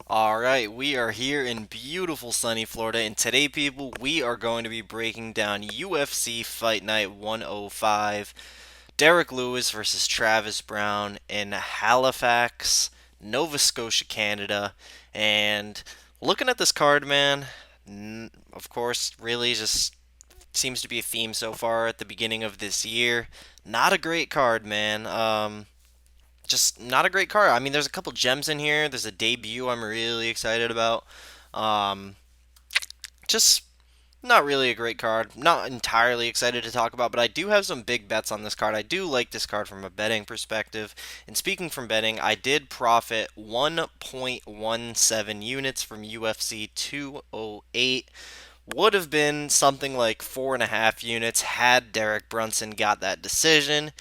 Alright, we are here in beautiful sunny Florida, and today, people, we are going to be breaking down UFC Fight Night 105. Derek Lewis versus Travis Browne in Halifax, Nova Scotia, Canada. And looking at this card, man, of course, really just seems to be a theme so far at the beginning of this year. Not a great card, man. Just not a great card. I mean, there's a couple gems in here. There's a debut I'm really excited about. Um, just not really a great card. Not entirely excited to talk about, but I do have some big bets on this card. I do like this card from a betting perspective. And speaking from betting, I did profit 1.17 units from UFC 208. Would have been something like 4.5 units had Derek Brunson got that decision.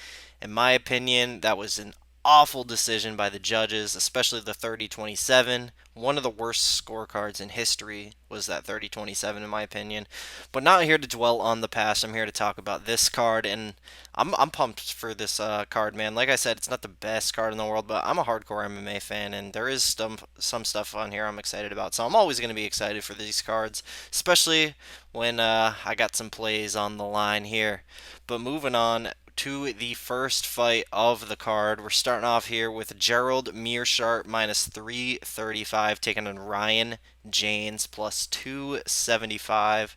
In my opinion, that was an awful decision by the judges, especially the 30-27. One of the worst scorecards in history was that 30-27, in my opinion. But not here to dwell on the past. I'm here to talk about this card, and I'm pumped for this card, man. Like I said, it's not the best card in the world, but I'm a hardcore MMA fan, and there is some stuff on here I'm excited about. So I'm always going to be excited for these cards, especially when I got some plays on the line here. But moving on to the first fight of the card. We're starting off here with Gerald Meershaert minus 335 taking on Ryan James plus 275.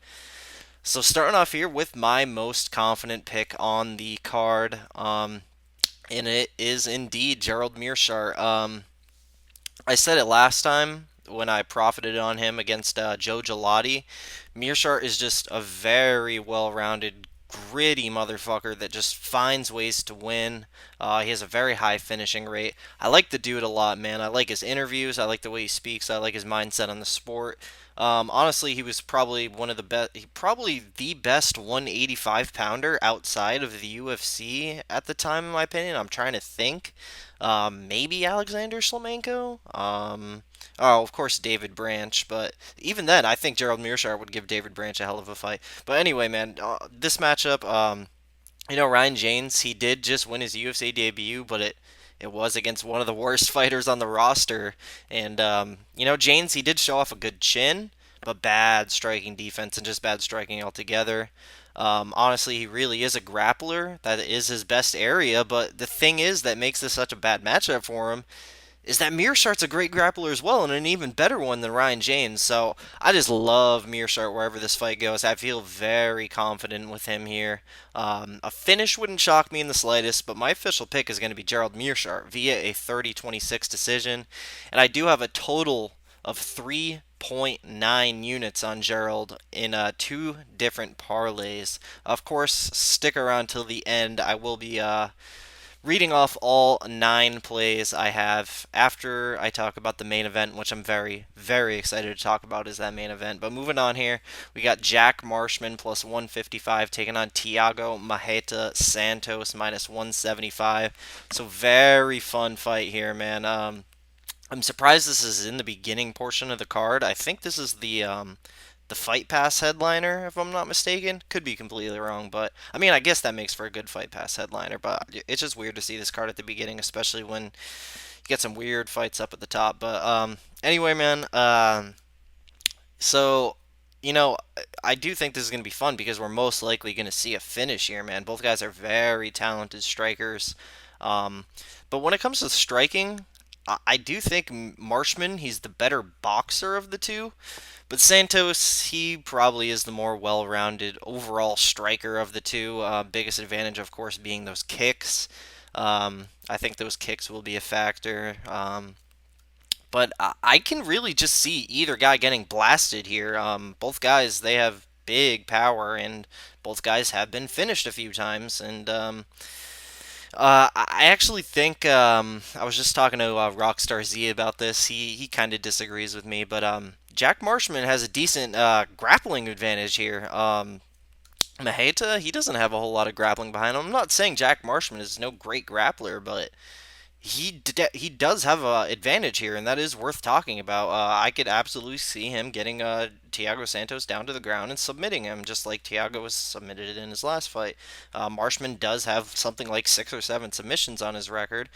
So starting off here with my most confident pick on the card, and it is indeed Gerald Meerschaert. I said it last time when I profited on him against Joe Gelati. Meerschaert is just a very well-rounded, gritty motherfucker that just finds ways to win. He has a very high finishing rate. I like the dude a lot, man. I like his interviews. I like the way he speaks. I like his mindset on the sport. Honestly, he was probably one of the best, probably the best 185 pounder outside of the UFC at the time, in my opinion. I'm trying to think. Maybe Alexander Shlemenko. Oh, of course, David Branch. But even then, I think Gerald Meerschaert would give David Branch a hell of a fight. But anyway, man, this matchup, Ryan James, he did just win his UFC debut, but it was against one of the worst fighters on the roster. And, James, he did show off a good chin, but bad striking defense and just bad striking altogether. Honestly, he really is a grappler. That is his best area, but the thing is that makes this such a bad matchup for him is that Meerschaert's a great grappler as well, and an even better one than Ryan James. So I just love Meerschaert wherever this fight goes. I feel very confident with him here. A finish wouldn't shock me in the slightest, but my official pick is going to be Gerald Meerschaert via a 30-26 decision. And I do have a total of 3.9 units on Gerald in two different parlays. Of course, stick around till the end. I will be reading off all 9 plays I have after I talk about the main event, which I'm very, very excited to talk about is that main event. But moving on here, we got Jack Marshman plus 155 taking on Thiago Marreta Santos minus 175. So very fun fight here, man. I'm surprised this is in the beginning portion of the card. I think this is the Fight Pass headliner, if I'm not mistaken. Could be completely wrong, but I mean, I guess that makes for a good Fight Pass headliner. But it's just weird to see this card at the beginning, especially when you get some weird fights up at the top. But anyway, man. So you know, I do think this is going to be fun because we're most likely going to see a finish here, man. Both guys are very talented strikers. Um, but when it comes to striking, I do think Marshman, he's the better boxer of the two. But Santos, he probably is the more well rounded overall striker of the two. Biggest advantage, of course, being those kicks. I think those kicks will be a factor. But I can really just see either guy getting blasted here. Both guys, they have big power, and both guys have been finished a few times. And I actually think I was just talking to Rockstar Z about this. He kind of disagrees with me, but Jack Marshman has a decent grappling advantage here. Maheta, he doesn't have a whole lot of grappling behind him. I'm not saying Jack Marshman is no great grappler, but he does have an advantage here, and that is worth talking about. I could absolutely see him getting Thiago Santos down to the ground and submitting him, just like Thiago was submitted in his last fight. Marshman does have something like 6 or 7 submissions on his record.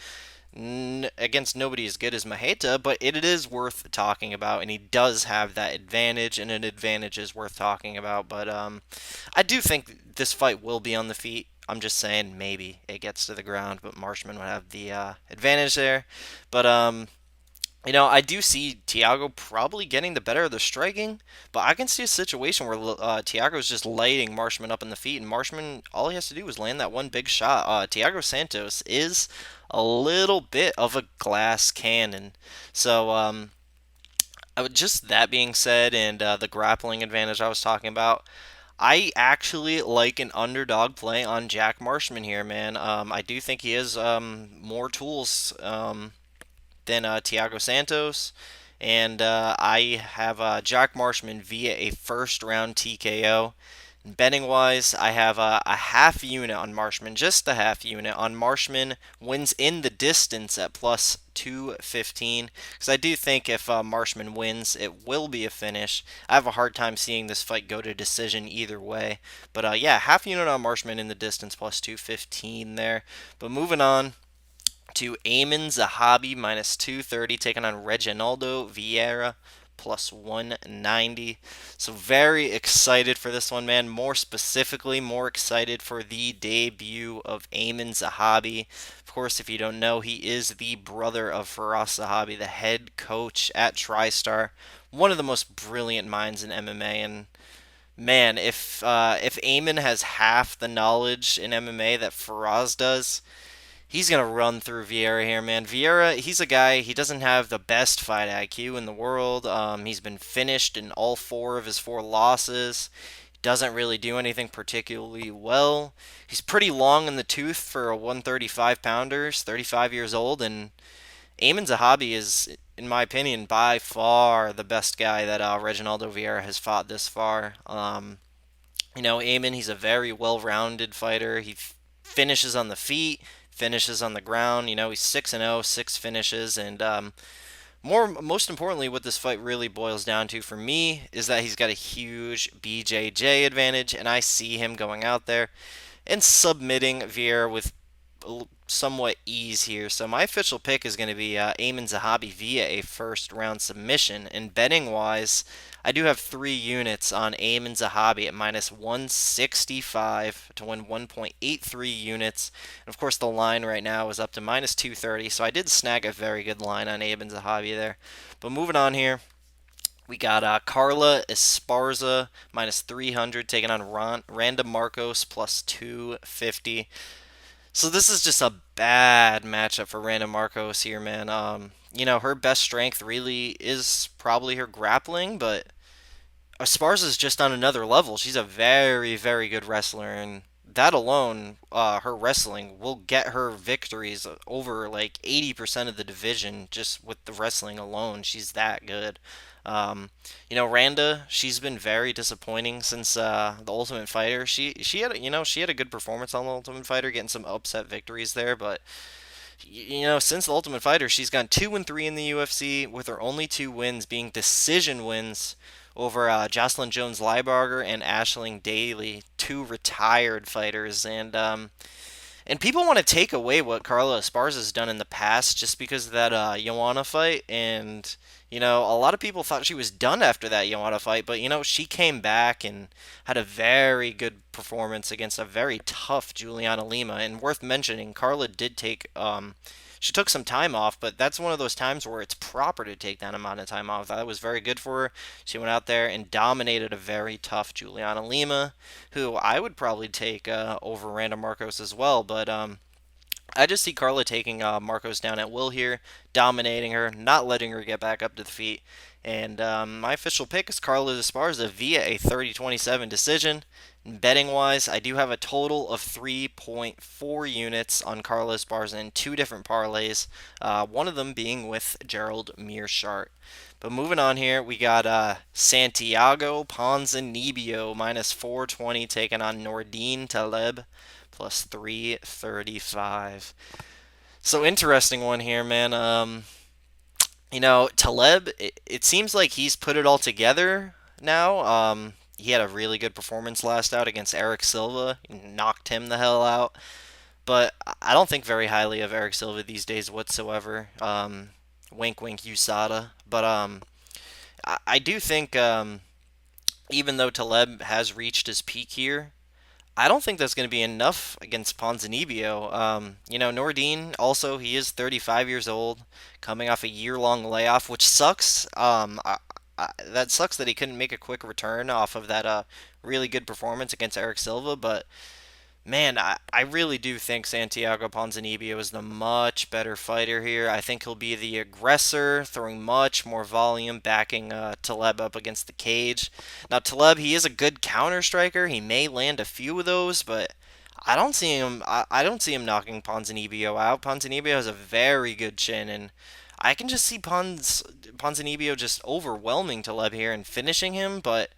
against nobody as good as Maheta, but it is worth talking about, and he does have that advantage, and an advantage is worth talking about. But I do think this fight will be on the feet. I'm just saying maybe it gets to the ground, but Marshman would have the advantage there. But I do see Thiago probably getting the better of the striking, but I can see a situation where Thiago's just lighting Marshman up in the feet, and Marshman, all he has to do is land that one big shot. Thiago Santos is a little bit of a glass cannon. So, just that being said, and the grappling advantage I was talking about, I actually like an underdog play on Jack Marshman here, man. I do think he has more tools. Than Thiago Santos. And I have Jack Marshman via a first round TKO. Betting wise, I have a half unit on Marshman, just a half unit on Marshman wins in the distance at plus 215. Because I do think if Marshman wins, it will be a finish. I have a hard time seeing this fight go to decision either way. But yeah, half unit on Marshman in the distance plus 215 there. But moving on to Eamon Zahabi minus 230, taking on Reginaldo Viera plus 190. So very excited for this one, man. More specifically, more excited for the debut of Eamon Zahabi. Of course, if you don't know, he is the brother of Firas Zahabi, the head coach at TriStar. One of the most brilliant minds in MMA, and man, if Eamon has half the knowledge in MMA that Firas does, he's gonna run through Viera here, man. Viera, he's a guy. He doesn't have the best fight IQ in the world. He's been finished in all four of his four losses. Doesn't really do anything particularly well. He's pretty long in the tooth for a 135 pounders, 35 years old, and Eamon Zahabi is, in my opinion, by far the best guy that Reginaldo Vieira has fought this far. Eamon, he's a very well-rounded fighter. He finishes on the feet, finishes on the ground. He's 6-0, six finishes, and most importantly, what this fight really boils down to for me is that he's got a huge BJJ advantage, and I see him going out there and submitting Vieira with somewhat ease here. So my official pick is going to be Eamon Zahabi via a first round submission. And betting wise, I do have 3 units on Eamon Zahabi at minus 165 to win 1.83 units. And of course, the line right now is up to minus 230. So I did snag a very good line on Eamon Zahabi there. But moving on here. We got Carla Esparza minus 300 taking on Randa Markos plus 250. So this is just a bad matchup for Randa Markos here, man. Her best strength really is probably her grappling, but Esparza's just on another level. She's a very, very good wrestler, and that alone, her wrestling will get her victories over like 80% of the division just with the wrestling alone. She's that good. Randa, she's been very disappointing since the Ultimate Fighter. She had she had a good performance on the Ultimate Fighter, getting some upset victories there, but since the Ultimate Fighter, she's gone 2-3 in the UFC, with her only 2 wins being decision wins over Jocelyn Jones Liebarger and Aisling Daly, two retired fighters, and people want to take away what Carla Esparza's done in the past just because of that Joanna fight. And, a lot of people thought she was done after that Joanna fight. But, she came back and had a very good performance against a very tough Juliana Lima. And worth mentioning, Carla did take she took some time off, but that's one of those times where it's proper to take that amount of time off. That was very good for her. She went out there and dominated a very tough Juliana Lima, who I would probably take over Randa Markos as well. But I just see Carla taking Markos down at will here, dominating her, not letting her get back up to the feet. And my official pick is Carla Esparza via a 30-27 decision. Betting wise, I do have a total of 3.4 units on Carla Esparza in 2 different parlays, one of them being with Gerald Meershaert. But moving on here, we got Santiago Ponzinibbio minus 420 taking on Nordine Taleb plus 335. So interesting one here, man. Taleb, it seems like he's put it all together now. He had a really good performance last out against Eric Silva, knocked him the hell out. but I don't think very highly of Eric Silva these days whatsoever. Wink, wink, USADA. But I do think even though Taleb has reached his peak here, I don't think that's going to be enough against Ponzinibbio. Nordine also, he is 35 years old, coming off a year-long layoff, which sucks. That sucks that he couldn't make a quick return off of that really good performance against Eric Silva, but man, I really do think Santiago Ponzinibbio is the much better fighter here. I think he'll be the aggressor, throwing much more volume, backing Taleb up against the cage. Now, Taleb, he is a good counter striker. He may land a few of those, but I don't see him. I don't see him knocking Ponzinibbio out. Ponzinibbio has a very good chin, and I can just see Ponzinibbio just overwhelming Taleb here and finishing him, but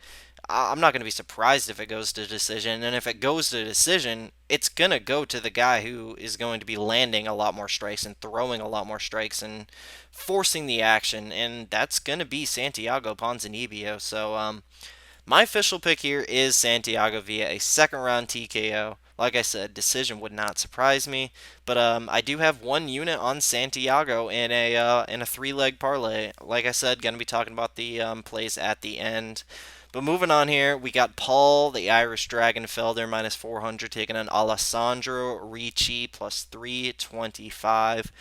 I'm not going to be surprised if it goes to decision. And if it goes to decision, it's going to go to the guy who is going to be landing a lot more strikes and throwing a lot more strikes and forcing the action. And that's going to be Santiago Ponzinibbio. So, my official pick here is Santiago via a second round TKO. Like I said, decision would not surprise me, but I do have one unit on Santiago in a three leg parlay. Like I said, gonna be talking about the plays at the end. But moving on here, we got Paul, the Irish Dragon Felder, minus 400, taking on Alessandro Ricci, plus 325.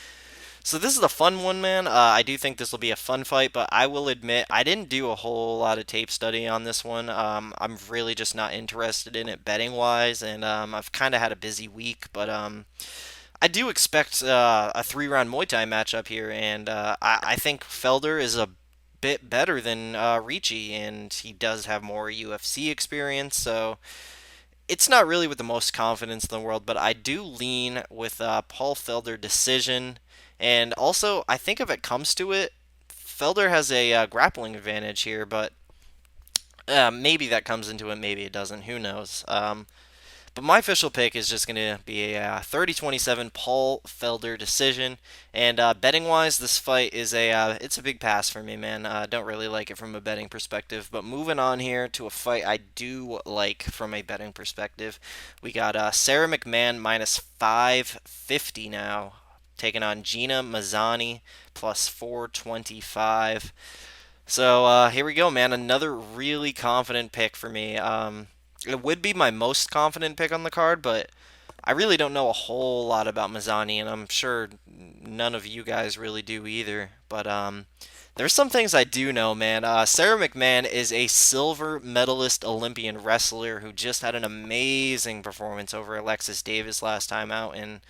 So this is a fun one, man. I do think this will be a fun fight, but I will admit I didn't do a whole lot of tape study on this one. I'm really just not interested in it betting wise, and I've kind of had a busy week, but I do expect a three-round Muay Thai matchup here, and I think Felder is a bit better than Ricci, and he does have more UFC experience, so it's not really with the most confidence in the world, but I do lean with Paul Felder decision. And also, I think if it comes to it, Felder has a grappling advantage here, but maybe that comes into it, maybe it doesn't. Who knows? But my official pick is just going to be a 30-27 Paul Felder decision. And betting wise, this fight is it's a big pass for me, man. Don't really like it from a betting perspective. But moving on here to a fight I do like from a betting perspective, we got Sarah McMann minus 550 now, taking on Gina Mizany plus 425. So here we go, man. Another really confident pick for me. It would be my most confident pick on the card, but I really don't know a whole lot about Mizany, and I'm sure none of you guys really do either. But there's some things I do know, man. Sarah McMann is a silver medalist Olympian wrestler who just had an amazing performance over Alexis Davis last time out. And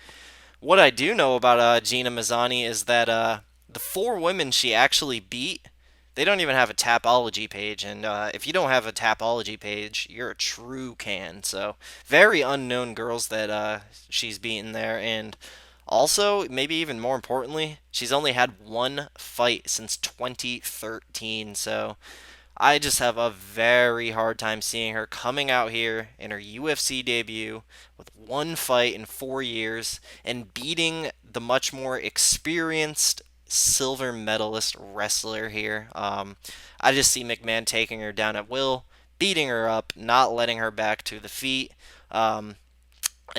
what I do know about Gina Mizany is that the four women she actually beat, they don't even have a Tapology page, and if you don't have a Tapology page, you're a true can. So, very unknown girls that she's beaten there, and also, maybe even more importantly, she's only had one fight since 2013. So, I just have a very hard time seeing her coming out here in her UFC debut with one fight in 4 years and beating the much more experienced silver medalist wrestler here. I just see McMann taking her down at will, beating her up, not letting her back to the feet. A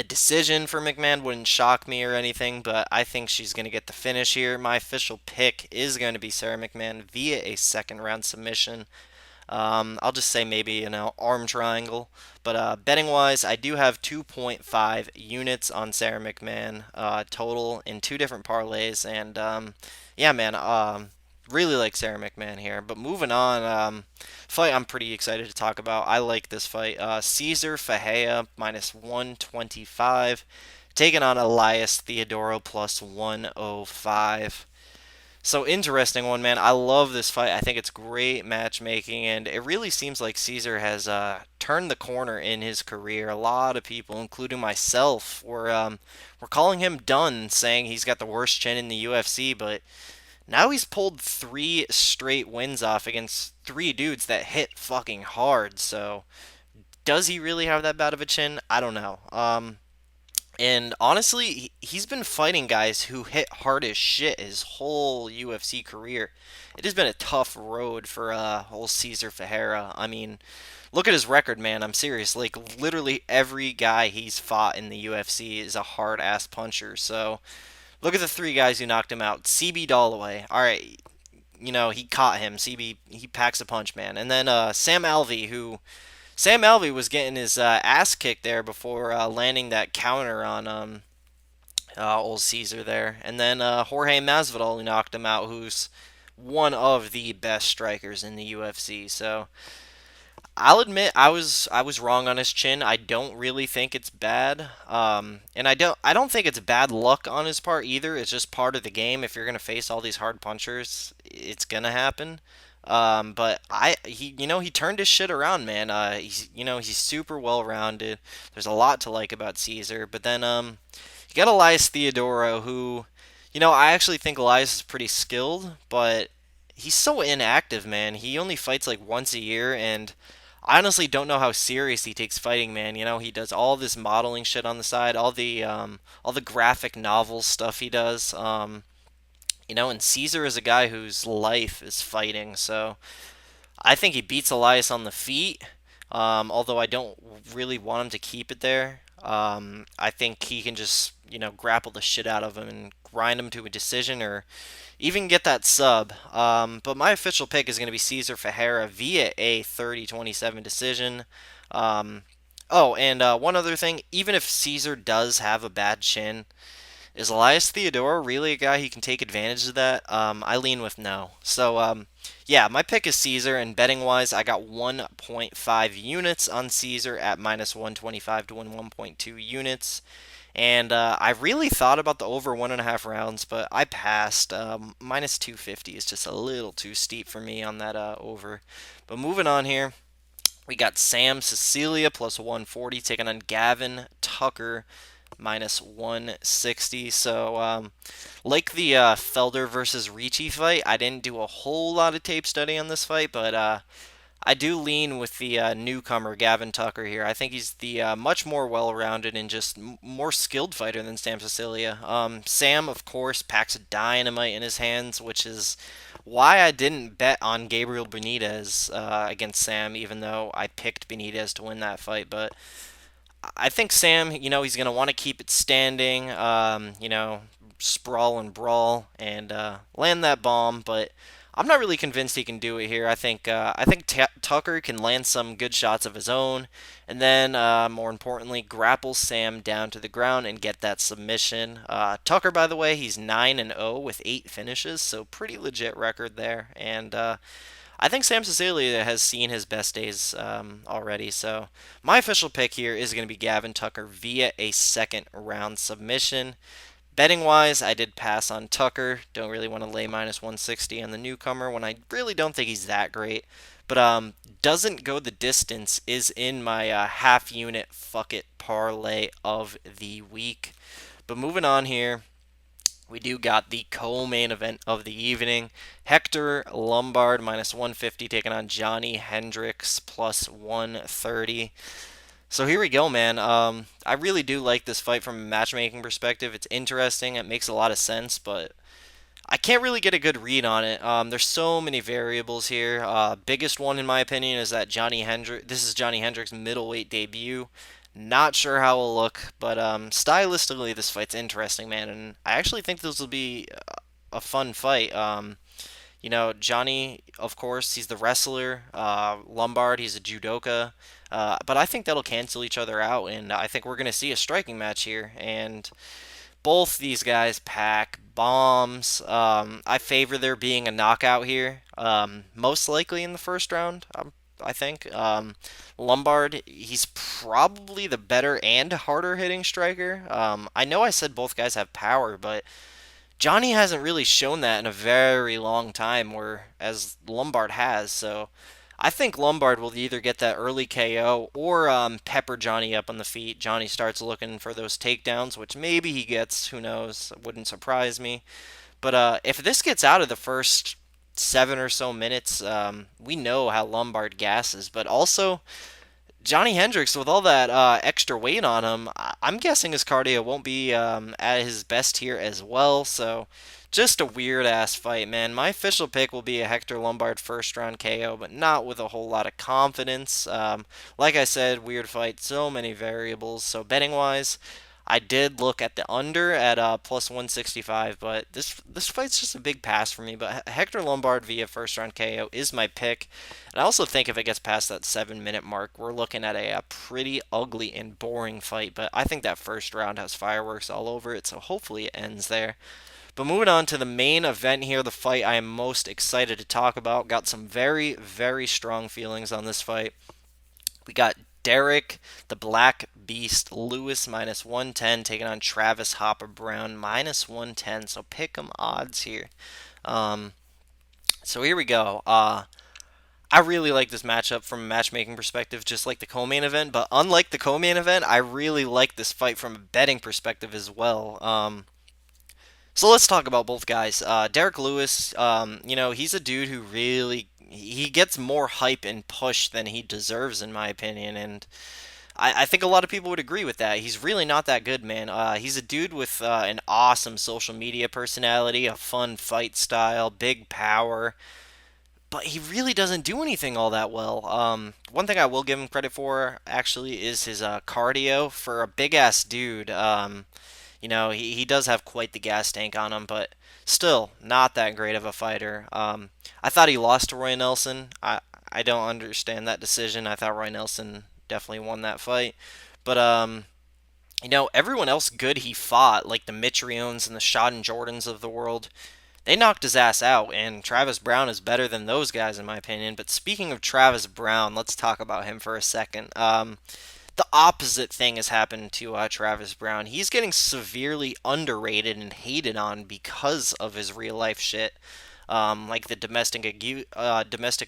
decision for McMann wouldn't shock me or anything, but I think she's going to get the finish here. My official pick is going to be Sarah McMann via a second round submission. I'll just say maybe arm triangle. But betting wise, I do have 2.5 units on Sarah McMann total in two different parlays, and yeah, man, really like Sarah McMann here. But moving on, fight I'm pretty excited to talk about. I like this fight. Caesar Ferreira minus 125, taking on Elias Theodorou plus 105. So interesting one, man. I love this fight. I think it's great matchmaking, and it really seems like Caesar has turned the corner in his career. A lot of people, including myself, were calling him done, saying he's got the worst chin in the UFC. But now he's pulled three straight wins off against three dudes that hit fucking hard. So does he really have that bad of a chin? I don't know. And honestly, he's been fighting guys who hit hard as shit his whole UFC career. It has been a tough road for old Cesar Ferreira. I mean, look at his record, man. I'm serious. Like, literally every guy he's fought in the UFC is a hard ass puncher. So, look at the three guys who knocked him out. CB Dalloway. All right, he caught him. CB, he packs a punch, man. And then Sam Alvey was getting his ass kicked there before landing that counter on old Caesar there. And then Jorge Masvidal, who knocked him out, who's one of the best strikers in the UFC. So I'll admit I was wrong on his chin. I don't really think it's bad, and I don't think it's bad luck on his part either. It's just part of the game. If you're gonna face all these hard punchers, it's gonna happen. But he turned his shit around, man. He's super well rounded. There's a lot to like about Caesar. But then you got Elias Theodorou, who, I actually think Elias is pretty skilled, but he's so inactive, man. He only fights like once a year, and I honestly don't know how serious he takes fighting, man. He does all this modeling shit on the side, all the graphic novel stuff he does. And Caesar is a guy whose life is fighting, so I think he beats Elias on the feet. Although I don't really want him to keep it there. I think he can just grapple the shit out of him and grind him to a decision, or even get that sub. But my official pick is going to be Cesar Ferreira via a 30-27 decision. Um, and one other thing, even if Caesar does have a bad chin, is Elias Theodorou really a guy who can take advantage of that? I lean with no. So, yeah, my pick is Caesar, and betting wise, I got 1.5 units on Caesar at minus 125 to win 1.2 units. And I really thought about the over 1.5 rounds, but I passed. Minus 250 is just a little too steep for me on that over. But moving on here, we got Sam Sicillia plus 140 taking on Gavin Tucker minus 160. So, like the Felder versus Ricci fight, I didn't do a whole lot of tape study on this fight, but I do lean with the newcomer Gavin Tucker here. I think he's the much more well-rounded and just more skilled fighter than Sam Sicilia. Sam, of course, packs a dynamite in his hands, which is why I didn't bet on Gabriel Benitez against Sam, even though I picked Benitez to win that fight. But I think Sam, he's going to want to keep it standing, sprawl and brawl and land that bomb, but I'm not really convinced he can do it here. I think Tucker can land some good shots of his own, and then more importantly, grapple Sam down to the ground and get that submission. Tucker, by the way, he's 9-0 with 8 finishes, so pretty legit record there. And I think Sam Sicilia has seen his best days already. So my official pick here is going to be Gavin Tucker via a second round submission. Betting wise, I did pass on Tucker. Don't really want to lay minus 160 on the newcomer when I really don't think he's that great. But doesn't go the distance is in my half unit fuck it parlay of the week. But moving on here, we do got the co-main event of the evening. Hector Lombard minus 150 taking on Johnny Hendricks plus 130. So here we go, man. I really do like this fight from a matchmaking perspective. It's interesting. It makes a lot of sense, but I can't really get a good read on it. There's so many variables here. Biggest one, in my opinion, is that This is Johnny Hendricks' middleweight debut. Not sure how it'll look, but stylistically, this fight's interesting, man. And I actually think this will be a fun fight. Johnny, of course, he's the wrestler. Lombard, he's a judoka. But I think that'll cancel each other out, and I think we're going to see a striking match here. And both these guys pack bombs. I favor there being a knockout here, most likely in the first round. I think Lombard, he's probably the better and harder hitting striker. I know I said both guys have power, but Johnny hasn't really shown that in a very long time, whereas Lombard has. So I think Lombard will either get that early KO or pepper Johnny up on the feet. Johnny starts looking for those takedowns, which maybe he gets. Who knows? It wouldn't surprise me. But if this gets out of the first 7 or so minutes, we know how Lombard gasses. But also, Johnny Hendricks, with all that extra weight on him, I'm guessing his cardio won't be at his best here as well. So, just a weird ass fight, man. My official pick will be a Hector Lombard first round KO, but not with a whole lot of confidence. Like I said, weird fight, so many variables. So, betting wise, I did look at the under at plus 165, but this fight's just a big pass for me. But Hector Lombard via first round KO is my pick. And I also think if it gets past that 7 minute mark, we're looking at a pretty ugly and boring fight. But I think that first round has fireworks all over it, so hopefully it ends there. But moving on to the main event here, the fight I am most excited to talk about. Got some very, very strong feelings on this fight. We got Derek, the Black Beast, Lewis minus 110, taking on Travis Hopper Browne minus 110. So pick 'em odds here. Um, so here we go. I really like this matchup from a matchmaking perspective, just like the co-main event. But unlike the co-main event, I really like this fight from a betting perspective as well. So let's talk about both guys. Derek Lewis, he's a dude who really he gets more hype and push than he deserves, in my opinion, and I think a lot of people would agree with that. He's really not that good, man. He's a dude with an awesome social media personality, a fun fight style, big power, but he really doesn't do anything all that well. One thing I will give him credit for actually is his cardio for a big ass dude. He does have quite the gas tank on him, but still not that great of a fighter. I thought he lost to Roy Nelson. I don't understand that decision. I thought Roy Nelson definitely won that fight, but everyone else good he fought, like the Mitriones and the Shodden Jordans of the world, they knocked his ass out, and Travis Browne is better than those guys, in my opinion. But speaking of Travis Browne, let's talk about him for a second. The opposite thing has happened to Travis Browne. He's getting severely underrated and hated on because of his real life shit. Like the domestic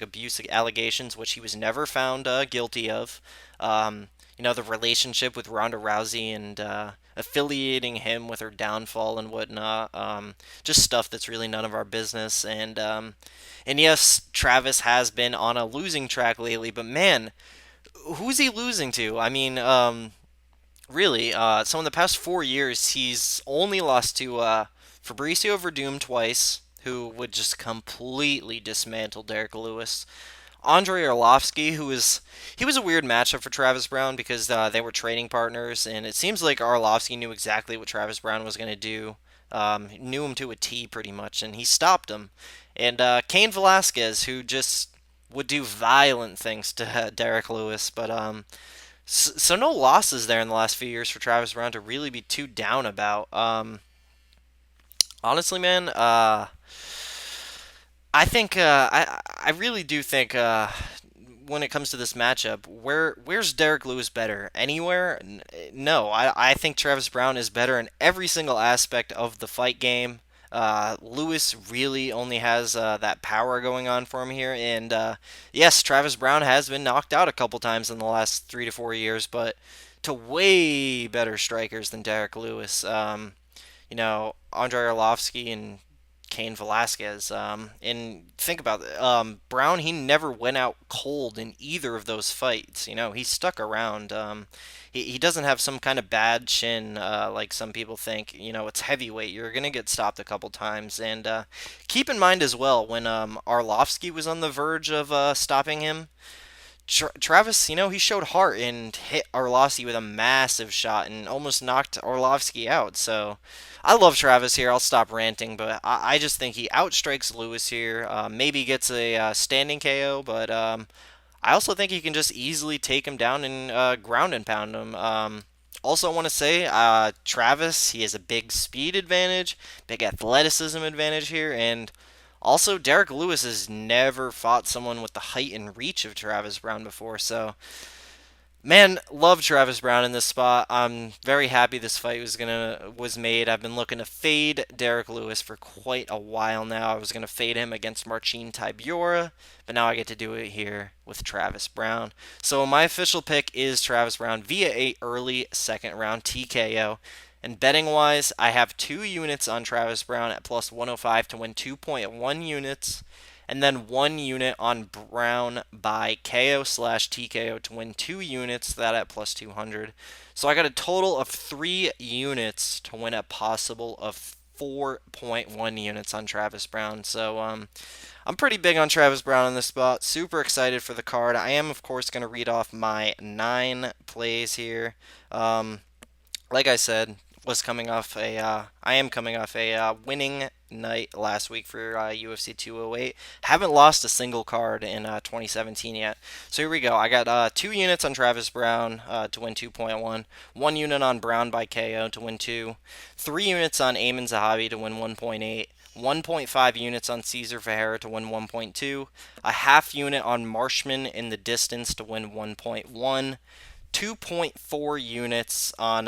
abuse allegations, which he was never found guilty of. The relationship with Ronda Rousey and affiliating him with her downfall and whatnot. Just stuff that's really none of our business. And yes, Travis has been on a losing track lately, but man, who's he losing to? I mean, really, so in the past 4 years, he's only lost to Fabricio Verdum twice, who would just completely dismantle Derek Lewis. Andrei Arlovsky, he was a weird matchup for Travis Browne because they were training partners, and it seems like Arlovsky knew exactly what Travis Browne was going to do. Knew him to a T pretty much, and he stopped him. And Cain Velasquez, who just would do violent things to Derek Lewis, but so no losses there in the last few years for Travis Browne to really be too down about. Honestly, man, I think I really do think when it comes to this matchup, where's Derek Lewis better? Anywhere? No, I think Travis Browne is better in every single aspect of the fight game. Lewis really only has that power going on for him here, and yes, Travis Browne has been knocked out a couple times in the last 3 to 4 years, but to way better strikers than Derek Lewis. Andrei Arlovsky and Cain Velasquez. And think about it. Browne, he never went out cold in either of those fights. He stuck around. He doesn't have some kind of bad chin like some people think. It's heavyweight. You're going to get stopped a couple times. And keep in mind as well, when Arlovsky was on the verge of stopping him, Travis, he showed heart and hit Arlovsky with a massive shot and almost knocked Arlovsky out. So I love Travis here. I'll stop ranting, but I just think he outstrikes Lewis here. Maybe gets a standing KO, but I also think he can just easily take him down and ground and pound him. Also, I want to say Travis, he has a big speed advantage, big athleticism advantage here, and also Derek Lewis has never fought someone with the height and reach of Travis Browne before, so man, love Travis Browne in this spot. I'm very happy this fight was made. I've been looking to fade Derek Lewis for quite a while now. I was gonna fade him against Marcin Tybura, but now I get to do it here with Travis Browne. So my official pick is Travis Browne via a early second round TKO. And betting wise, I have 2 units on Travis Browne at plus 105 to win 2.1 units. and then 1 unit on Browne by KO slash TKO to win 2 units, that at plus 200. So I got a total of 3 units to win a possible of 4.1 units on Travis Browne. So I'm pretty big on Travis Browne in this spot. Super excited for the card. I am, of course, going to read off my 9 plays here. Like I said, I am coming off a winning night last week for UFC 208. Haven't lost a single card in 2017 yet. So here we go. I got 2 units on Travis Browne to win 2.1, 1 unit on Browne by KO to win 2, 3 units on Zahabi to win 1.8. 1.5 units on Cesar Ferreira to win 1.2, a half unit on Marshman in the distance to win 1.1, 2.4 units on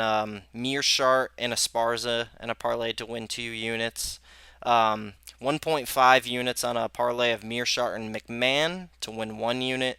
Meershaert and Esparza and a parlay to win 2 units. 1.5 units on a parlay of Meershaert and McMann to win 1 unit.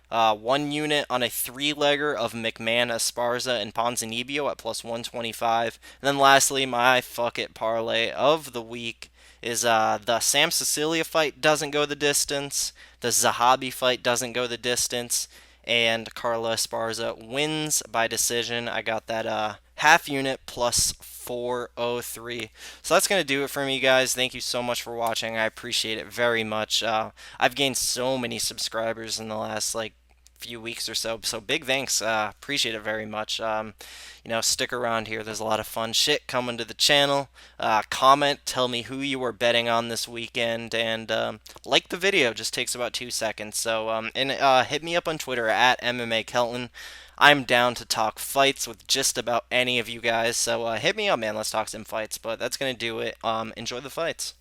1 unit on a 3-legger of McMann, Esparza, and Ponzinibbio at plus 125. And then lastly, my fuck it parlay of the week is the Sam Sicillia fight doesn't go the distance, the Zahabi fight doesn't go the distance, and Carla Esparza wins by decision. I got that half unit plus 403. So that's going to do it for me, guys. Thank you so much for watching. I appreciate it very much. I've gained so many subscribers in the last few weeks or so. So big thanks. Appreciate it very much. Stick around here. There's a lot of fun shit coming to the channel. Comment, tell me who you were betting on this weekend, and like the video. Just takes about 2 seconds. So hit me up on Twitter at MMAKelton. I'm down to talk fights with just about any of you guys. So hit me up, man. Let's talk some fights. But that's gonna do it. Enjoy the fights.